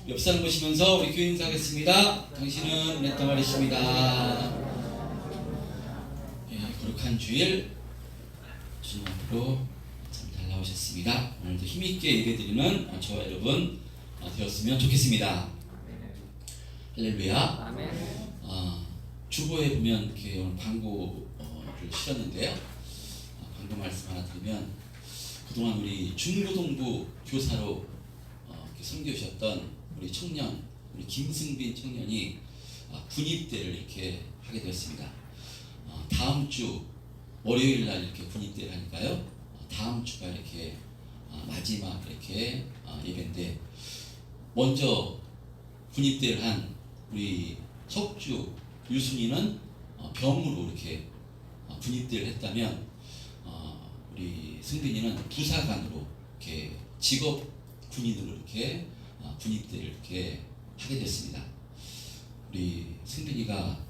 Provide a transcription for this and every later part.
옆 사람 보시면서 우리 교회 인사하겠습니다. 당신은 은혜 덩어리십니다. 예, 거룩한 주일 주님 앞으로 참 잘 나오셨습니다. 오늘도 힘있게 예배드리는 저와 여러분 되었으면 좋겠습니다. 할렐루야. 주보에 보면 이렇게 오늘 광고를 실었는데요. 광고 말씀 하나 드리면, 그동안 우리 중고등부 교사로 섬겨주셨던 우리 청년, 우리 김승빈 청년이 군입대를 이렇게 하게 되었습니다. 다음 주 월요일 날 이렇게 군입대를 하니까요. 다음 주가 이렇게 마지막 이렇게 예배인데, 먼저 군입대를 한 우리 석주 유순이는 병으로 이렇게 군입대를 했다면, 우리 승빈이는 부사관으로 이렇게 직업 군인으로 이렇게 군입대를 이렇게 하게 됐습니다. 우리 승빈이가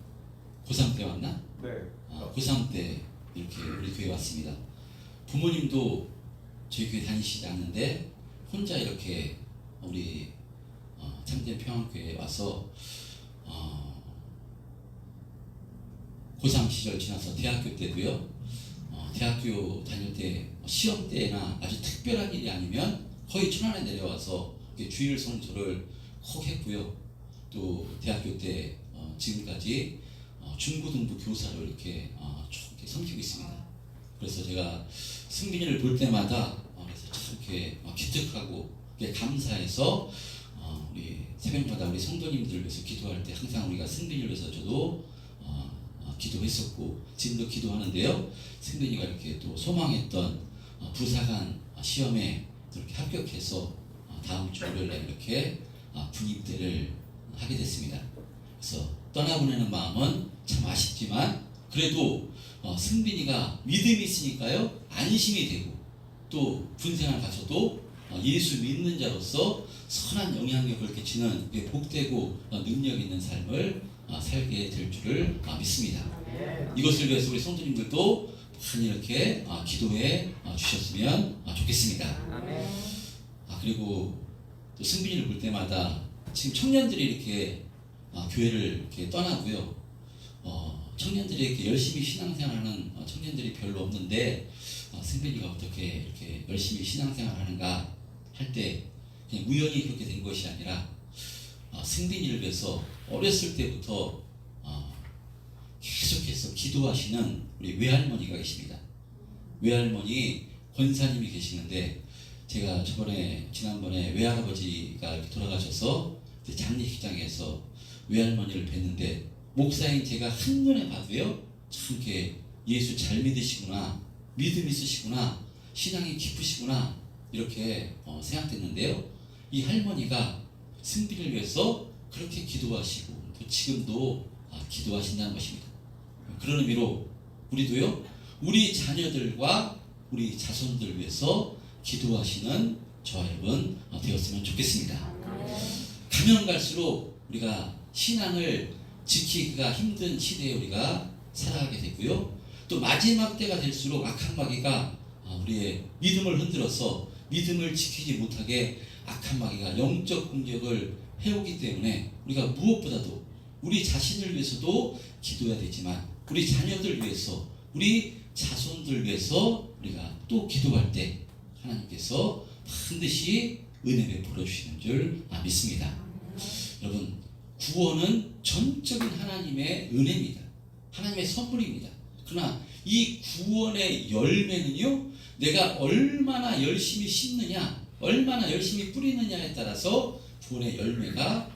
고3 때 왔나? 네. 고3 때 이렇게 우리 교회 왔습니다. 부모님도 저희 교회 다니시지 않는데 혼자 이렇게 우리 참된 평안교회에 와서 고3 시절 지나서 대학교 때도요, 대학교 다닐 때 시험 때나 아주 특별한 일이 아니면 거의 천안에 내려와서 주일 성수를 꼭 했고요. 또 대학교 때 지금까지 중고등부 교사로 이렇게 섬기고 있습니다. 그래서 제가 승빈이를 볼 때마다 그래서 참 이렇게 기특하고 감사해서 우리 새벽마다 우리 성도님들 위해서 기도할 때 항상 우리가 승빈이를 위해서 저도 기도했었고 지금도 기도하는데요. 승빈이가 이렇게 또 소망했던 부사관 시험에 이렇게 합격해서 다음 주 월요일에 이렇게 군입대를 하게 됐습니다. 그래서 떠나보내는 마음은 참 아쉽지만 그래도 승빈이가 믿음이 있으니까요, 안심이 되고, 또 군생활 가서도 예수 믿는 자로서 선한 영향력을 끼치는 복되고 능력 있는 삶을 살게 될 줄을 믿습니다. 이것을 위해서 우리 성도님들도 많이 이렇게 기도해 주셨으면 좋겠습니다. 그리고 또 승빈이를 볼 때마다 지금 청년들이 이렇게 교회를 이렇게 떠나고요. 청년들이 이렇게 열심히 신앙생활하는 청년들이 별로 없는데, 승빈이가 어떻게 이렇게 열심히 신앙생활하는가 할 때 그냥 우연히 그렇게 된 것이 아니라 승빈이를 위해서 어렸을 때부터 계속해서 기도하시는 우리 외할머니가 계십니다. 외할머니 권사님이 계시는데, 제가 지난번에 외할아버지가 이렇게 돌아가셔서 장례식장에서 외할머니를 뵀는데, 목사인 제가 한눈에 봐도요, 참 이렇게 예수 잘 믿으시구나, 믿음 있으시구나, 신앙이 깊으시구나 이렇게 생각됐는데요. 이 할머니가 승빈을 위해서 그렇게 기도하시고 또 지금도 기도하신다는 것입니다. 그런 의미로 우리도요, 우리 자녀들과 우리 자손들 위해서 기도하시는 저와 여러분 되었으면 좋겠습니다. 가면 갈수록 우리가 신앙을 지키기가 힘든 시대에 우리가 살아가게 되고요. 또 마지막 때가 될수록 악한 마귀가 우리의 믿음을 흔들어서 믿음을 지키지 못하게 악한 마귀가 영적 공격을 해오기 때문에 우리가 무엇보다도 우리 자신을 위해서도 기도해야 되지만 우리 자녀들 위해서, 우리 자손들 위해서 우리가 또 기도할 때 하나님께서 반드시 은혜 베풀어 주시는 줄 믿습니다. 여러분, 구원은 전적인 하나님의 은혜입니다. 하나님의 선물입니다. 그러나 이 구원의 열매는요, 내가 얼마나 열심히 심느냐, 얼마나 열심히 뿌리느냐에 따라서 구원의 열매가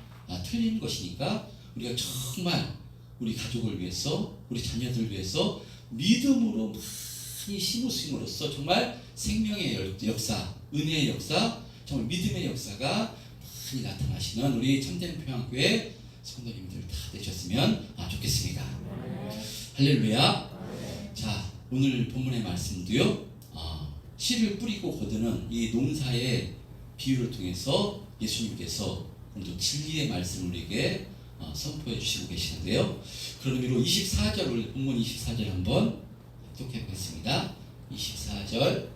틀린 것이니까 우리가 정말 우리 가족을 위해서, 우리 자녀들 위해서 믿음으로 많이 심으심으로써 정말 생명의 역사, 은혜의 역사, 정말 믿음의 역사가 많이 나타나시는 우리 참된 평안교회 성도님들 다 되셨으면 좋겠습니다. 할렐루야. 자, 오늘 본문의 말씀도요, 씨를 뿌리고 거두는 이 농사의 비유를 통해서 예수님께서 오늘도 진리의 말씀을 우리에게 선포해 주시고 계시는데요. 그런 의미로 24절, 우리 본문 24절 한번 독해 보겠습니다. 24절,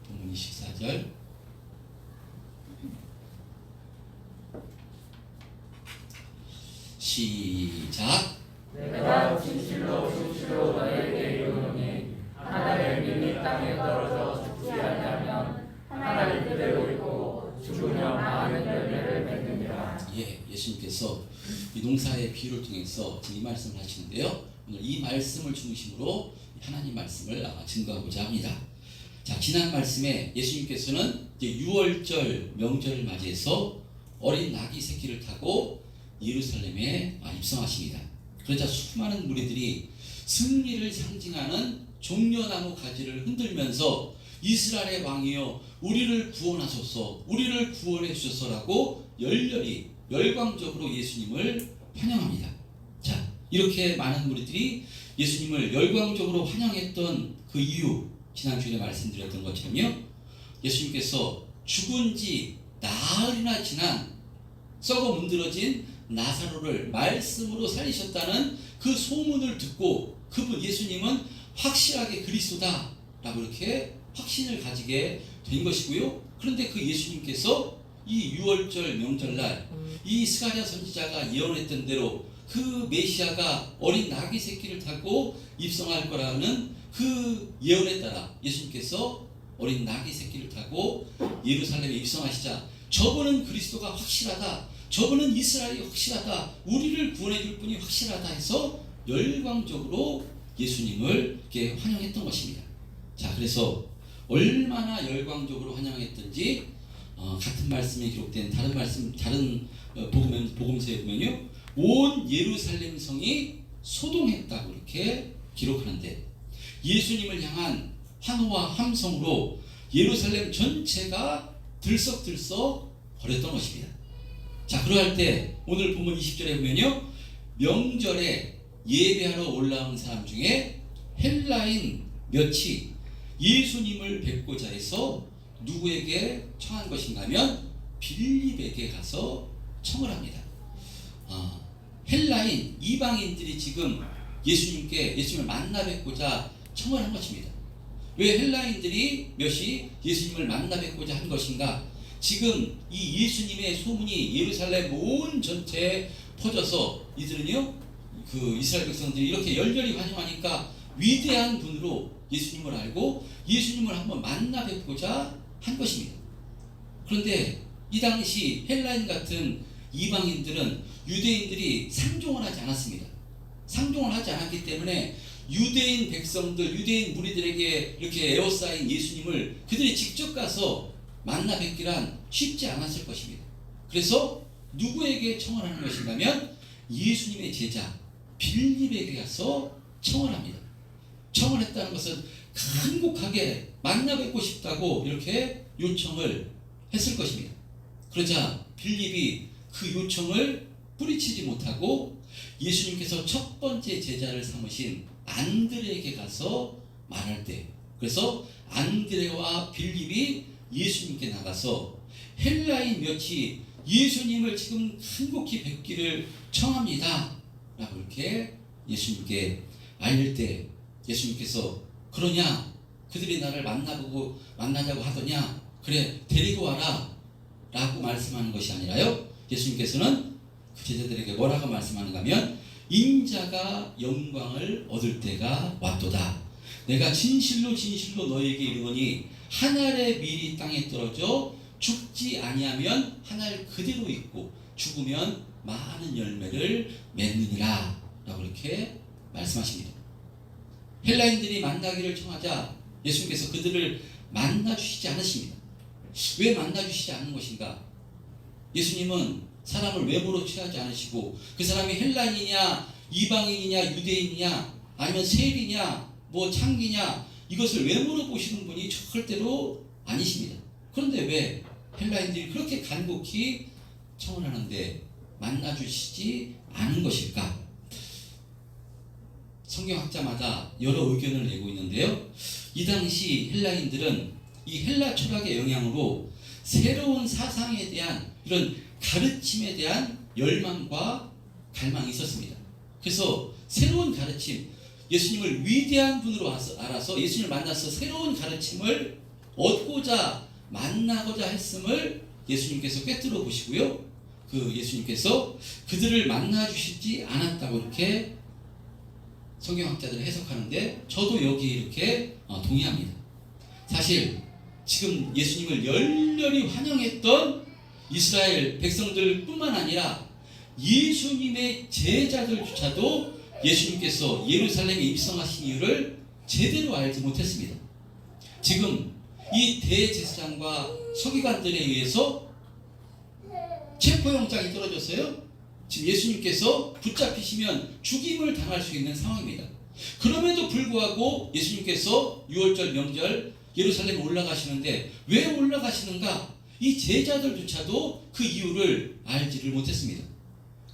본문 24절. 시작. 내가 진실로 진실로 너에게 이르노니 하나의 민이 땅에 떨어져 죽지 아니하면 하나를 그대로 있고 죽으면 많은 열매를 맺느니라. 예, 예수님께서 이 농사의 비유를 통해서 지금 이 말씀을 하시는데요. 오늘 이 말씀을 중심으로 하나님 말씀을 증거하고자 합니다. 자, 지난 말씀에 예수님께서는 이제 유월절 명절을 맞이해서 어린 나귀 새끼를 타고 예루살렘에 입성하십니다. 그러자 수많은 무리들이 승리를 상징하는 종려나무 가지를 흔들면서 이스라엘의 왕이여 우리를 구원하소서, 우리를 구원해 주소서라고 열렬히 열광적으로 예수님을 환영합니다. 자, 이렇게 많은 무리들이 예수님을 열광적으로 환영했던 그 이유, 지난주에 말씀드렸던 것처럼요, 예수님께서 죽은 지 나흘이나 지난 썩어 문드러진 나사로를 말씀으로 살리셨다는 그 소문을 듣고 그분 예수님은 확실하게 그리스도다 라고 이렇게 확신을 가지게 된 것이고요. 그런데 그 예수님께서 이 유월절 명절날 이 스가랴 선지자가 예언했던 대로 그 메시아가 어린 나귀 새끼를 타고 입성할 거라는 그 예언에 따라 예수님께서 어린 나귀 새끼를 타고 예루살렘에 입성하시자 저분은 그리스도가 확실하다, 저분은 이스라엘이 확실하다, 우리를 구원해 줄 분이 확실하다 해서 열광적으로 예수님을 이렇게 환영했던 것입니다. 자, 그래서 얼마나 열광적으로 환영했던지 같은 말씀에 기록된 다른 말씀, 다른 복음서에 보면요, 온 예루살렘 성이 소동했다고 이렇게 기록하는데 예수님을 향한 환호와 함성으로 예루살렘 전체가 들썩들썩 거렸던 것입니다. 자, 그러할 때 오늘 본문 20절에 보면요, 명절에 예배하러 올라온 사람 중에 헬라인 몇이 예수님을 뵙고자 해서 누구에게 청한 것인가 하면 빌립에게 가서 청을 합니다. 헬라인 이방인들이 지금 예수님을 만나 뵙고자 청을 한 것입니다. 왜 헬라인들이 몇이 예수님을 만나 뵙고자 한 것인가? 지금 이 예수님의 소문이 예루살렘 온 전체에 퍼져서 이들은요, 그 이스라엘 백성들이 이렇게 열렬히 환영하니까 위대한 분으로 예수님을 알고 예수님을 한번 만나 뵙고자 한 것입니다. 그런데 이 당시 헬라인 같은 이방인들은 유대인들이 상종을 하지 않았습니다. 상종을 하지 않았기 때문에 유대인 백성들, 유대인 무리들에게 이렇게 에워싸인 예수님을 그들이 직접 가서 만나 뵙기란 쉽지 않았을 것입니다. 그래서 누구에게 청을 하는 것인가 하면 예수님의 제자 빌립에게 가서 청을 합니다. 청을 했다는 것은 간곡하게 만나 뵙고 싶다고 이렇게 요청을 했을 것입니다. 그러자 빌립이 그 요청을 뿌리치지 못하고 예수님께서 첫 번째 제자를 삼으신 안드레에게 가서 말할 때, 그래서 안드레와 빌립이 예수님께 나가서 헬라인 몇이 예수님을 지금 간곡히 뵙기를 청합니다 라고 이렇게 예수님께 알릴 때 예수님께서 그러냐, 그들이 나를 만나자고 하더냐, 그래 데리고 와라 라고 말씀하는 것이 아니라요, 예수님께서는 그 제자들에게 뭐라고 말씀하는가 하면 인자가 영광을 얻을 때가 왔도다. 내가 진실로 진실로 너에게 이르노니 한 알의 밀이 땅에 떨어져 죽지 아니하면 한 알 그대로 있고 죽으면 많은 열매를 맺느니라 라고 이렇게 말씀하십니다. 헬라인들이 만나기를 청하자 예수님께서 그들을 만나주시지 않으십니다. 왜 만나주시지 않는 것인가? 예수님은 사람을 외모로 취하지 않으시고 그 사람이 헬라인이냐 이방인이냐 유대인이냐 아니면 세리냐 뭐 창기냐 이것을 외모로 보시는 분이 절대로 아니십니다. 그런데 왜 헬라인들이 그렇게 간곡히 청을 하는데 만나주시지 않은 것일까? 성경학자마다 여러 의견을 내고 있는데요, 이 당시 헬라인들은 이 헬라 철학의 영향으로 새로운 사상에 대한 이런 가르침에 대한 열망과 갈망이 있었습니다. 그래서 새로운 가르침, 예수님을 위대한 분으로 알아서 예수님을 만나서 새로운 가르침을 얻고자 만나고자 했음을 예수님께서 꿰뚫어 보시고요, 그 예수님께서 그들을 만나 주시지 않았다고 이렇게 성경학자들은 해석하는데 저도 여기 이렇게 동의합니다. 사실 지금 예수님을 열렬히 환영했던 이스라엘 백성들 뿐만 아니라 예수님의 제자들조차도 예수님께서 예루살렘에 입성하신 이유를 제대로 알지 못했습니다. 지금 이 대제사장과 서기관들에 의해서 체포영장이 떨어졌어요. 지금 예수님께서 붙잡히시면 죽임을 당할 수 있는 상황입니다. 그럼에도 불구하고 예수님께서 6월절 명절 예루살렘에 올라가시는데 왜 올라가시는가? 이 제자들조차도 그 이유를 알지를 못했습니다.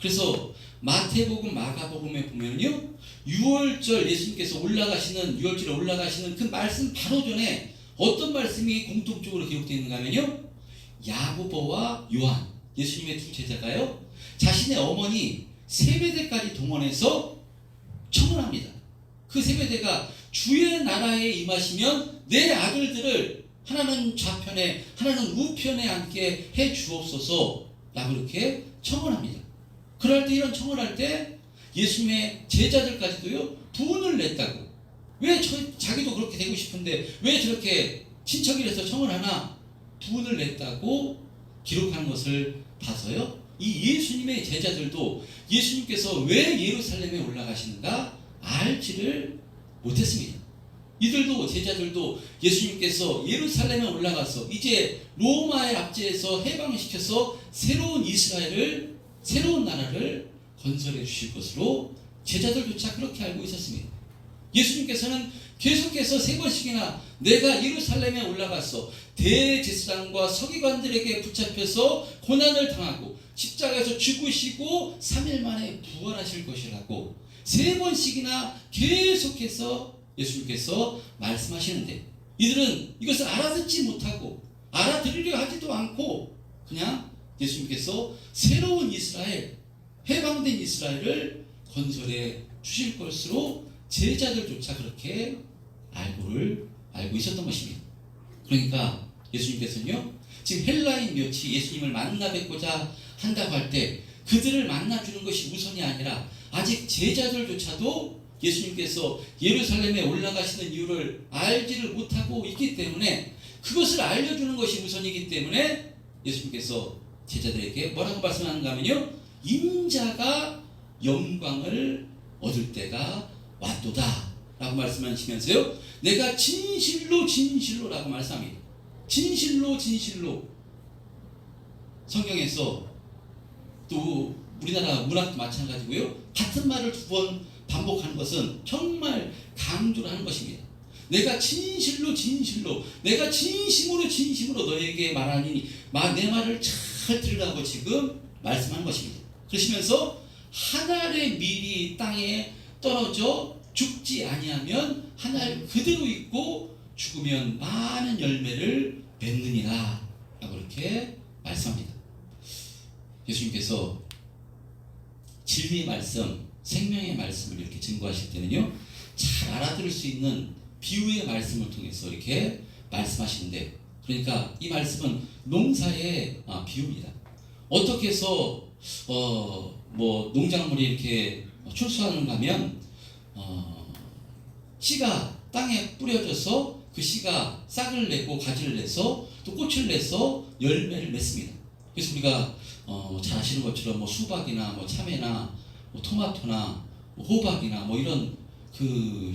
그래서 마태복음, 마가복음에 보면요, 6월절 예수님께서 올라가시는 6월절에 올라가시는 그 말씀 바로 전에 어떤 말씀이 공통적으로 기록되어 있는가 하면요, 야고보와 요한, 예수님의 두 제자가요, 자신의 어머니 세베대까지 동원해서 청혼합니다. 그 세베대가 주의 나라에 임하시면 내 아들들을 하나는 좌편에 하나는 우편에 앉게 해 주옵소서 라고 이렇게 청혼합니다. 그럴 때, 이런 청혼할 때 예수님의 제자들까지도요 분을 냈다고. 왜 자기도 그렇게 되고 싶은데 왜 저렇게 친척이라서 청혼하나, 분을 냈다고 기록하는 것을 봐서요, 이 예수님의 제자들도 예수님께서 왜 예루살렘에 올라가시는가 알지를 못했습니다. 이들도, 제자들도 예수님께서 예루살렘에 올라가서 이제 로마의 압제에서 해방시켜서 새로운 이스라엘을, 새로운 나라를 건설해 주실 것으로 제자들조차 그렇게 알고 있었습니다. 예수님께서는 계속해서 3번씩이나 내가 예루살렘에 올라가서 대제사장과 서기관들에게 붙잡혀서 고난을 당하고 십자가에서 죽으시고 3일 만에 부활하실 것이라고 3번씩이나 계속해서 예수님께서 말씀하시는데, 이들은 이것을 알아듣지 못하고 알아들으려 하지도 않고 그냥 예수님께서 새로운 이스라엘, 해방된 이스라엘을 건설해 주실 것으로 제자들조차 그렇게 알고 있었던 것입니다. 그러니까 예수님께서는요, 지금 헬라인 몇이 예수님을 만나 뵙고자 한다고 할 때 그들을 만나주는 것이 우선이 아니라 아직 제자들조차도 예수님께서 예루살렘에 올라가시는 이유를 알지를 못하고 있기 때문에, 그것을 알려주는 것이 우선이기 때문에 예수님께서 제자들에게 뭐라고 말씀하는가 하면요, 인자가 영광을 얻을 때가 왔도다 라고 말씀하시면서요, 내가 진실로 진실로 라고 말씀합니다. 진실로 진실로. 성경에서 또 우리나라 문학도 마찬가지고요, 같은 말을 2번 반복하는 것은 정말 강조를 하는 것입니다. 내가 진실로 진실로, 내가 진심으로 진심으로 너에게 말하니 내 말을 잘 들으라고 지금 말씀하는 것입니다. 그러시면서 한 알의 밀이 땅에 떨어져 죽지 아니하면 한 알 그대로 있고 죽으면 많은 열매를 맺느니라 라고 이렇게 말씀합니다. 예수님께서 진리의 말씀, 생명의 말씀을 이렇게 증거하실 때는요, 잘 알아들을 수 있는 비유의 말씀을 통해서 이렇게 말씀하시는데, 그러니까 이 말씀은 농사의 비유입니다. 어떻게 해서 농작물이 이렇게 출수하는가 하면 씨가 땅에 뿌려져서 그 씨가 싹을 내고 가지를 내서 또 꽃을 내서 열매를 맺습니다. 그래서 우리가 잘 아시는 것처럼 수박이나 참외나 토마토나 호박이나 이런 그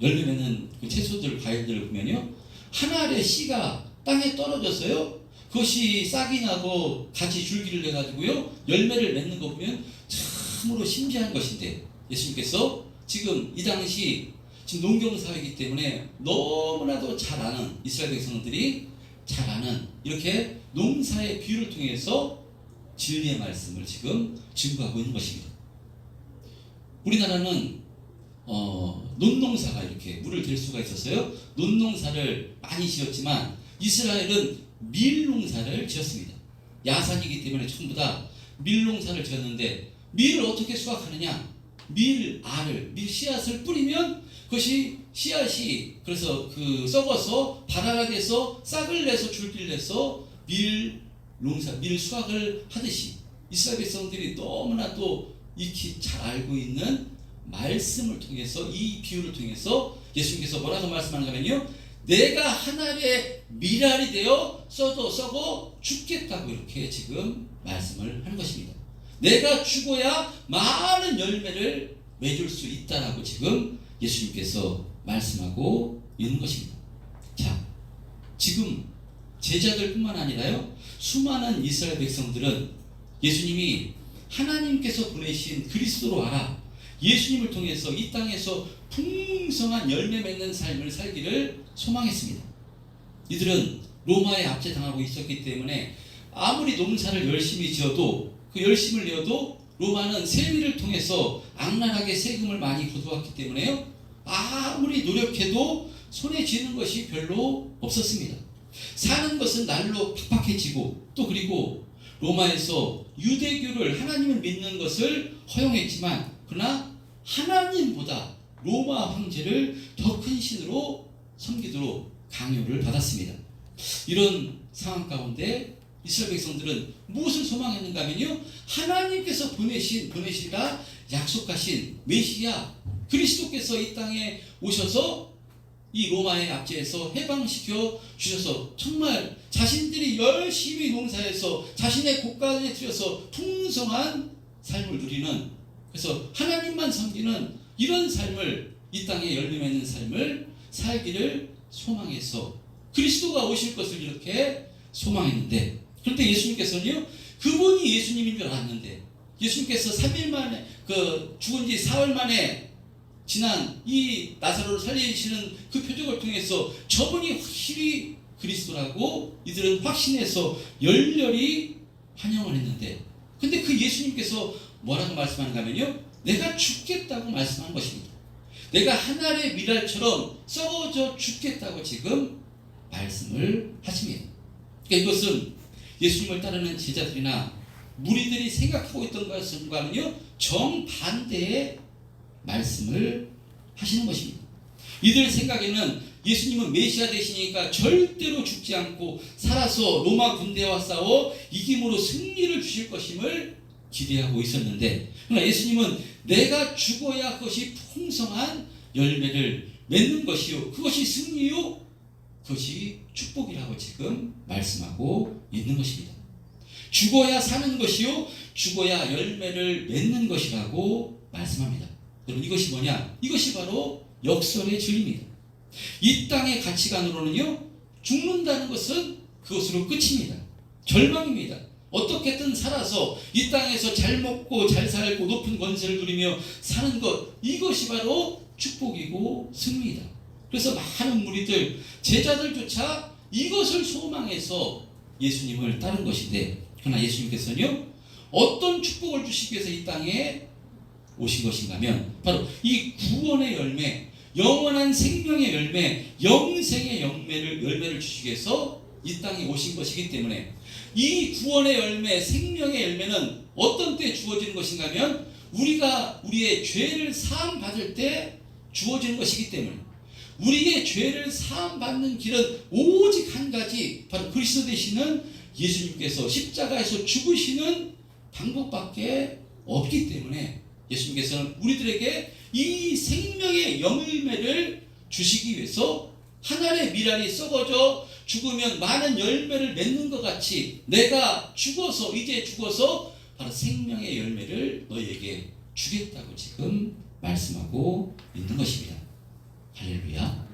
열매 맺는 그 채소들, 과일들을 보면요, 하나의 씨가 땅에 떨어졌어요. 그것이 싹이 나고 같이 줄기를 내가지고요 열매를 맺는 거 보면 참으로 신기한 것인데, 예수님께서 지금 이 당시 지금 농경사회이기 때문에 너무나도 잘 아는, 이스라엘 백성들이 잘 아는 이렇게 농사의 비유를 통해서 진리의 말씀을 지금 증거하고 있는 것입니다. 우리나라는 논농사가 이렇게 물을 댈 수가 있었어요. 논농사를 많이 지었지만 이스라엘은 밀농사를 지었습니다. 야산이기 때문에 전부 다 밀농사를 지었는데, 밀을 어떻게 수확하느냐? 밀알을, 밀 씨앗을 뿌리면 그것이 씨앗이 그래서 썩어서 발화가 돼서 싹을 내서 줄기를 내서 밀 수확을 하듯이 이스라엘 백성들이 너무나 또 익히 잘 알고 있는 말씀을 통해서, 이 비유를 통해서 예수님께서 뭐라고 말씀하냐면요, 내가 하나님의 미랄이 되어 썩어 죽겠다고 이렇게 지금 말씀을 하는 것입니다. 내가 죽어야 많은 열매를 맺을 수 있다라고 지금 예수님께서 말씀하고 있는 것입니다. 자, 지금 제자들뿐만 아니라요, 수많은 이스라엘 백성들은 예수님이 하나님께서 보내신 그리스도로 알아 예수님을 통해서 이 땅에서 풍성한 열매 맺는 삶을 살기를 소망했습니다. 이들은 로마에 압제당하고 있었기 때문에 아무리 농사를 열심히 지어도, 그 열심을 내어도 로마는 세리를 통해서 악랄하게 세금을 많이 거두었기 때문에요, 아무리 노력해도 손에 쥐는 것이 별로 없었습니다. 사는 것은 날로 팍팍해지고, 또 그리고 로마에서 유대교를, 하나님을 믿는 것을 허용했지만, 그러나 하나님보다 로마 황제를 더 큰 신으로 섬기도록 강요를 받았습니다. 이런 상황 가운데 이스라엘 백성들은 무엇을 소망했는가 하면요, 하나님께서 보내시리라 약속하신 메시아 그리스도께서 이 땅에 오셔서 이 로마의 압제에서 해방시켜 주셔서 정말 자신들이 열심히 농사해서 자신의 곳간에 들여서 풍성한 삶을 누리는, 그래서 하나님만 섬기는 이런 삶을, 이 땅에 열매 맺는 삶을 살기를 소망해서 그리스도가 오실 것을 이렇게 소망했는데, 그런데 예수님께서는요, 그분이 예수님인 줄 알았는데, 예수님께서 3일 만에, 죽은 지 4월 만에 지난 이 나사로를 살리시는 그 표적을 통해서 저분이 확실히 그리스도라고 이들은 확신해서 열렬히 환영을 했는데, 근데 그 예수님께서 뭐라고 말씀하는가 하면요, 내가 죽겠다고 말씀한 것입니다. 내가 하늘의 미랄처럼 썩어져 죽겠다고 지금 말씀을 하십니다. 그러니까 이것은 예수님을 따르는 제자들이나 무리들이 생각하고 있던 것과는요, 정반대의 말씀을 하시는 것입니다. 이들 생각에는 예수님은 메시아 되시니까 절대로 죽지 않고 살아서 로마 군대와 싸워 이김으로 승리를 주실 것임을 기대하고 있었는데, 그러나 예수님은 내가 죽어야 그것이 풍성한 열매를 맺는 것이요, 그것이 승리요, 그것이 축복이라고 지금 말씀하고 있는 것입니다. 죽어야 사는 것이요, 죽어야 열매를 맺는 것이라고 말씀합니다. 여러분, 이것이 뭐냐? 이것이 바로 역설의 진리입니다. 이 땅의 가치관으로는요, 죽는다는 것은 그것으로 끝입니다. 절망입니다. 어떻게든 살아서 이 땅에서 잘 먹고 잘 살고 높은 권세를 누리며 사는 것, 이것이 바로 축복이고 승리이다. 그래서 많은 무리들, 제자들조차 이것을 소망해서 예수님을 따른 것인데, 그러나 예수님께서는요, 어떤 축복을 주시기 위해서 이 땅에 오신 것인가 하면 바로 이 구원의 열매, 영원한 생명의 열매, 영생의 열매를 주시기 위해서 이 땅에 오신 것이기 때문에, 이 구원의 열매, 생명의 열매는 어떤 때 주어지는 것인가 하면 우리가 우리의 죄를 사함 받을 때 주어지는 것이기 때문에, 우리의 죄를 사함 받는 길은 오직 한 가지, 바로 그리스도 되시는 예수님께서 십자가에서 죽으시는 방법밖에 없기 때문에 예수님께서는 우리들에게 이 생명의 열매를 주시기 위해서 하늘의 미랄이 썩어져 죽으면 많은 열매를 맺는 것 같이 내가 이제 죽어서 바로 생명의 열매를 너희에게 주겠다고 지금 말씀하고 있는 것입니다. 할렐루야.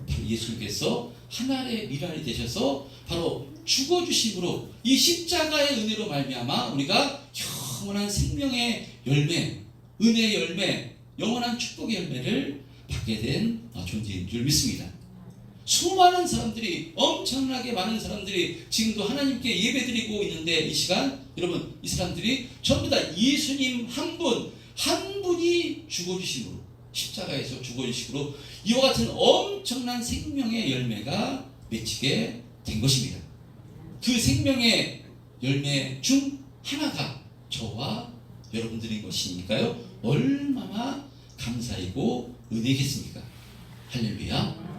바로 예수님께서 하늘의 미랄이 되셔서 바로 죽어주심으로 이 십자가의 은혜로 말미암아 우리가 영원한 생명의 열매, 은혜의 열매, 영원한 축복의 열매를 받게 된 존재인 줄 믿습니다. 수많은 사람들이, 엄청나게 많은 사람들이 지금도 하나님께 예배드리고 있는데, 이 시간 여러분, 이 사람들이 전부 다 예수님 한 분이 죽어주심으로, 십자가에서 죽어주심으로 이와 같은 엄청난 생명의 열매가 맺히게 된 것입니다. 그 생명의 열매 중 하나가 저와 여러분들인 것이니까요, 얼마나 감사이고 은혜겠습니까? 할렐루야.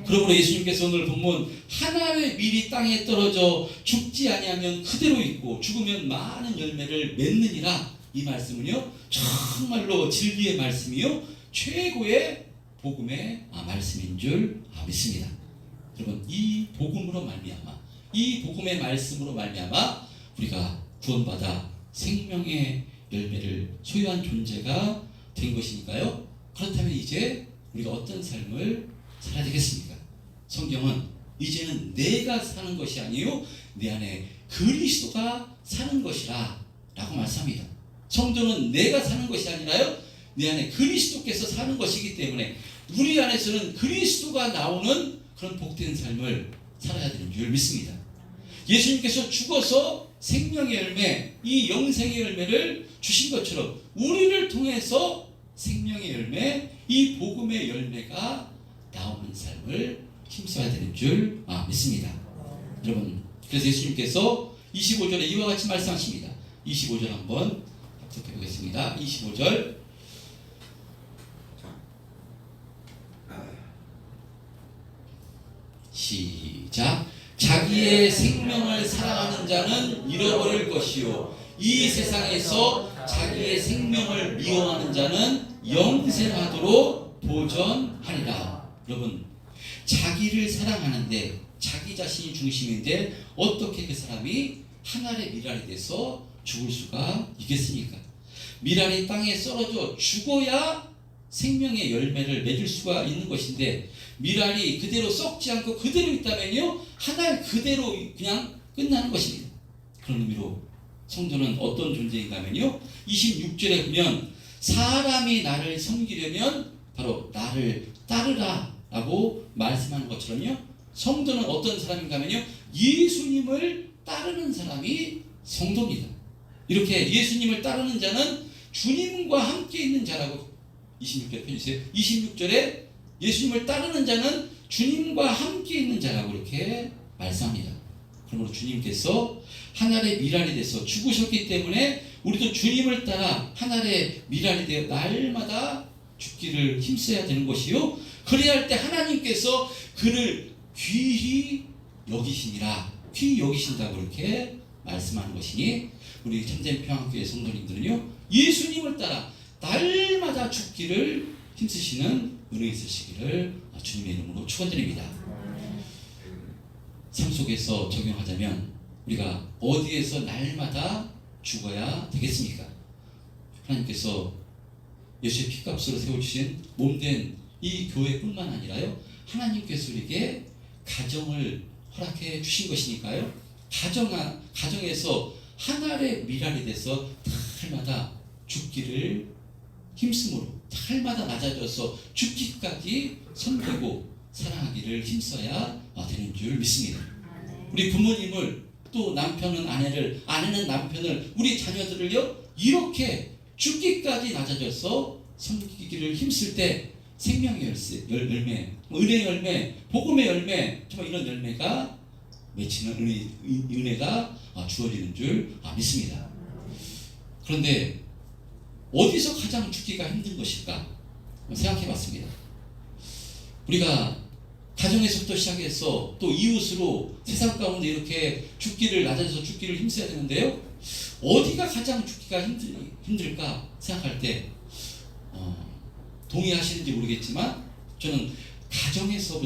그러므로 예수님께서 오늘 본문 하나의 밀이 땅에 떨어져 죽지 아니하면 그대로 있고 죽으면 많은 열매를 맺느니라, 이 말씀은요 정말로 진리의 말씀이요 최고의 복음의 말씀인 줄 믿습니다. 여러분, 이 복음으로 말미암아, 이 복음의 말씀으로 말미암아 우리가 구원받아 생명의 열매를 소유한 존재가 된 것이니까요. 그렇다면 이제 우리가 어떤 삶을 살아야 되겠습니까? 성경은 이제는 내가 사는 것이 아니요 내 안에 그리스도가 사는 것이라 라고 말씀합니다. 성도는 내가 사는 것이 아니라요 내 안에 그리스도께서 사는 것이기 때문에 우리 안에서는 그리스도가 나오는 그런 복된 삶을 살아야 되는 줄 믿습니다. 예수님께서 죽어서 생명의 열매, 이 영생의 열매를 주신 것처럼 우리를 통해서 생명의 열매, 이 복음의 열매가 나오는 삶을 힘써야 되는 줄 믿습니다. 여러분, 그래서 예수님께서 25절에 이와 같이 말씀하십니다. 25절 한번 합독해 보겠습니다. 25절 시작. 자기의 생명을 사랑하는 자는 잃어버릴 것이요 이 세상에서 자기의 생명을 미워하는 자는 영생하도록 보전하리라. 여러분, 자기를 사랑하는데 자기 자신이 중심인데 어떻게 그 사람이 한 알의 밀알이 돼서 죽을 수가 있겠습니까? 밀알이 땅에 썰어져 죽어야 생명의 열매를 맺을 수가 있는 것인데 밀알이 그대로 썩지 않고 그대로 있다면요 한 알 그대로 그냥 끝나는 것입니다. 그런 의미로 성도는 어떤 존재인가 하면요 26절에 보면 사람이 나를 섬기려면 바로 나를 따르라 라고 말씀하는 것처럼요 성도는 어떤 사람인가 하면요 예수님을 따르는 사람이 성도입니다. 이렇게 예수님을 따르는 자는 주님과 함께 있는 자라고 26절에 펴주세요. 26절에 예수님을 따르는 자는 주님과 함께 있는 자라고 이렇게 말씀합니다. 그러므로 주님께서 하늘의 밀알이 돼서 죽으셨기 때문에 우리도 주님을 따라 하늘의 밀알이 되어 날마다 죽기를 힘써야 되는 것이요 그래야 할 때 하나님께서 그를 귀히 여기시니라, 귀히 여기신다고 이렇게 말씀하는 것이니 우리 참된 평안교회 성도님들은요 예수님을 따라 날마다 죽기를 힘쓰시는 은혜 있으시기를 주님의 이름으로 축원드립니다. 삶 속에서 적용하자면 우리가 어디에서 날마다 죽어야 되겠습니까? 하나님께서 예수의 피값으로 세워주신 몸된 이 교회뿐만 아니라요 하나님께서 우리에게 가정을 허락해 주신 것이니까요 가정에서 한 알의 밀알이 돼서 날마다 죽기를 힘쓰므로 날마다 낮아져서 죽기까지 섬기고 사랑하기를 힘써야 되는 줄 믿습니다. 우리 부모님을 또 남편은 아내를, 아내는 남편을, 우리 자녀들을요 이렇게 죽기까지 낮아져서 섬기기를 힘쓸 때 생명의 열매, 은혜의 열매, 복음의 열매, 정말 이런 열매가 맺히는 은혜가 주어지는 줄 믿습니다. 그런데 어디서 가장 죽기가 힘든 것일까 생각해 봤습니다. 우리가 가정에서부터 시작해서 또 이웃으로 세상 가운데 이렇게 죽기를 낮아져서 죽기를 힘써야 되는데요 어디가 가장 죽기가 힘들까 생각할 때 동의하시는지 모르겠지만 저는 가정에서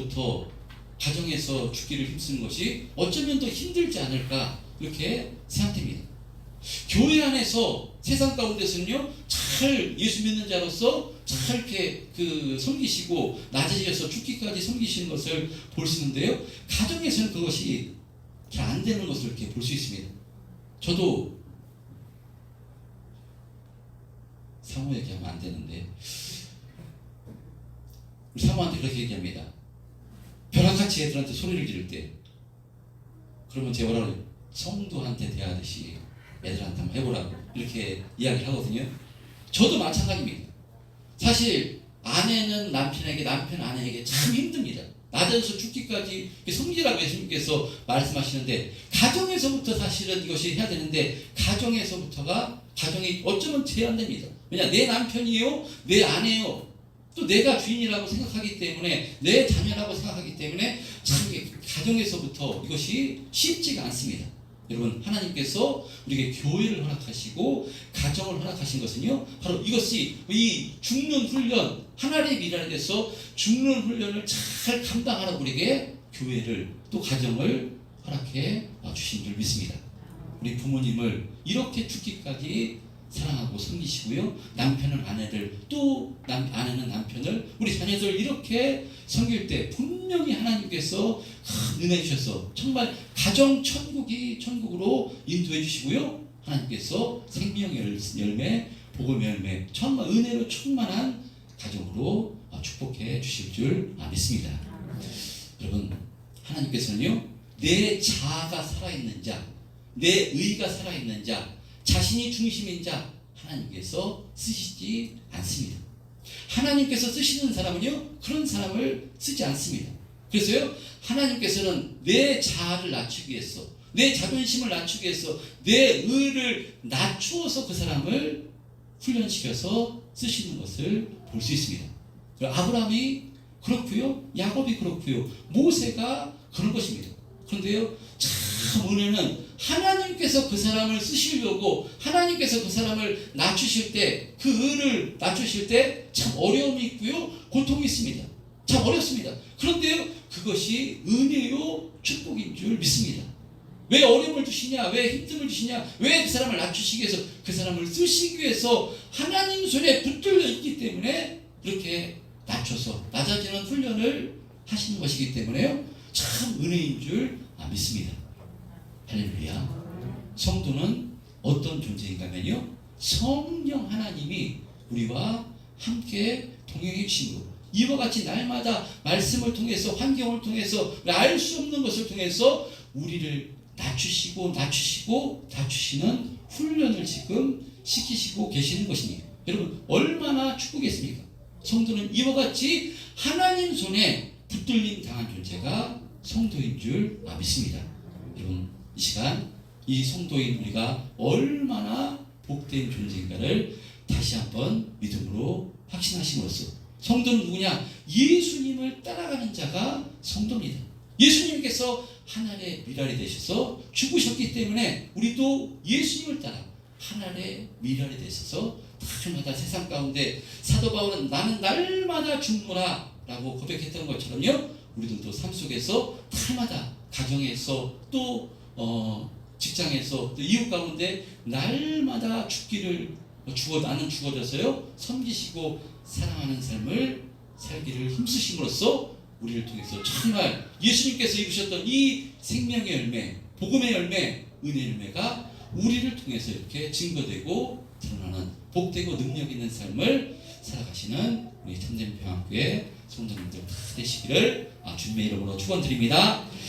죽기를 힘쓰는 것이 어쩌면 더 힘들지 않을까 이렇게 생각됩니다. 교회 안에서 세상 가운데서는요 잘 예수 믿는 자로서 잘 이렇게 섬기시고 낮아져서 죽기까지 섬기시는 것을 볼 수 있는데요 가정에서는 그것이 잘 안 되는 것을 이렇게 볼 수 있습니다. 저도 사모 얘기하면 안 되는데 우리 사모한테 그렇게 얘기합니다. 벼락같이 애들한테 소리를 지를 때 그러면 제가 뭐라 그래요? 성도한테 대하듯이 애들한테 한번 해보라고 이렇게 이야기를 하거든요. 저도 마찬가지입니다. 사실 아내는 남편에게, 남편 아내에게 참 힘듭니다. 낮아져서 죽기까지 섬기라고 예수님께서 말씀하시는데 가정에서부터 사실은 이것이 해야 되는데 가정이 어쩌면 제한됩니다. 왜냐 내 남편이요 내 아내요 또 내가 주인이라고 생각하기 때문에, 내 자녀라고 생각하기 때문에 참 이게 가정에서부터 이것이 쉽지가 않습니다. 여러분, 하나님께서 우리에게 교회를 허락하시고 가정을 허락하신 것은요, 바로 이것이 이 죽는 훈련, 하나님의 미랄에 대해서 죽는 훈련을 잘 감당하라고 우리에게 교회를 또 가정을 허락해 주신 줄 믿습니다. 우리 부모님을 이렇게 죽기까지 사랑하고 섬기시고요, 남편은 아내를, 또 아내는 남편을, 우리 자녀들 이렇게 섬길 때 분명히 하나님께서 큰 은혜 주셔서 정말 가정 천국으로 인도해 주시고요, 하나님께서 생명의 열매, 복음의 열매, 정말 은혜로 충만한 가정으로 축복해 주실 줄 믿습니다. 여러분, 하나님께서는요, 내 자아가 살아있는 자, 내 의가 살아있는 자, 자신이 중심인 자, 하나님께서 쓰시지 않습니다. 하나님께서 쓰시는 사람은요, 그런 사람을 쓰지 않습니다. 그래서요, 하나님께서는 내 자아를 낮추기 위해서, 내 자존심을 낮추기 위해서, 내 의를 낮추어서 그 사람을 훈련시켜서 쓰시는 것을 볼 수 있습니다. 아브라함이 그렇고요, 야곱이 그렇고요, 모세가 그런 것입니다. 그런데요, 참 은혜는 하나님께서 그 사람을 쓰시려고, 하나님께서 그 사람을 낮추실 때, 그 의를 낮추실 때 참 어려움이 있고요, 고통이 있습니다. 참 어렵습니다. 그런데요, 그것이 은혜요 축복인 줄 믿습니다. 왜 어려움을 주시냐, 왜 힘듦을 주시냐, 왜 그 사람을 낮추시기 위해서, 그 사람을 쓰시기 위해서 하나님 손에 붙들려 있기 때문에 그렇게 낮춰서 낮아지는 훈련을 하시는 것이기 때문에요, 참 은혜인 줄 믿습니다. 할렐루야. 성도는 어떤 존재인가면요, 성령 하나님이 우리와 함께 동행해 주심으로, 이와 같이 날마다 말씀을 통해서, 환경을 통해서, 알 수 없는 것을 통해서 우리를 낮추시는 훈련을 지금 시키시고 계시는 것입니다. 여러분, 얼마나 축복이겠습니까? 성도는 이와 같이 하나님 손에 붙들림 당한 존재가 성도인 줄 믿습니다. 여러분, 이 시간 이 성도인 우리가 얼마나 복된 존재인가를 다시 한번 믿음으로 확신하심으로써, 성도는 누구냐? 예수님을 따라가는 자가 성도입니다. 예수님께서 하늘의 미랄이 되셔서 죽으셨기 때문에 우리도 예수님을 따라 하늘의 미랄이 되셔서 날마다 세상 가운데, 사도 바울은 나는 날마다 죽노라 라고 고백했던 것처럼요, 우리들도 삶 속에서 날마다 가정에서, 또 직장에서, 또 이웃 가운데 날마다 나는 죽어져서요, 섬기시고 사랑하는 삶을 살기를 힘쓰심으로써 우리를 통해서 정말 예수님께서 이루셨던 이 생명의 열매, 복음의 열매, 은혜의 열매가 우리를 통해서 이렇게 증거되고 드러나는 복되고 능력 있는 삶을 살아가시는 우리 참된 평안교회 성도님들 다 되시기를 주님의 이름으로 축원드립니다.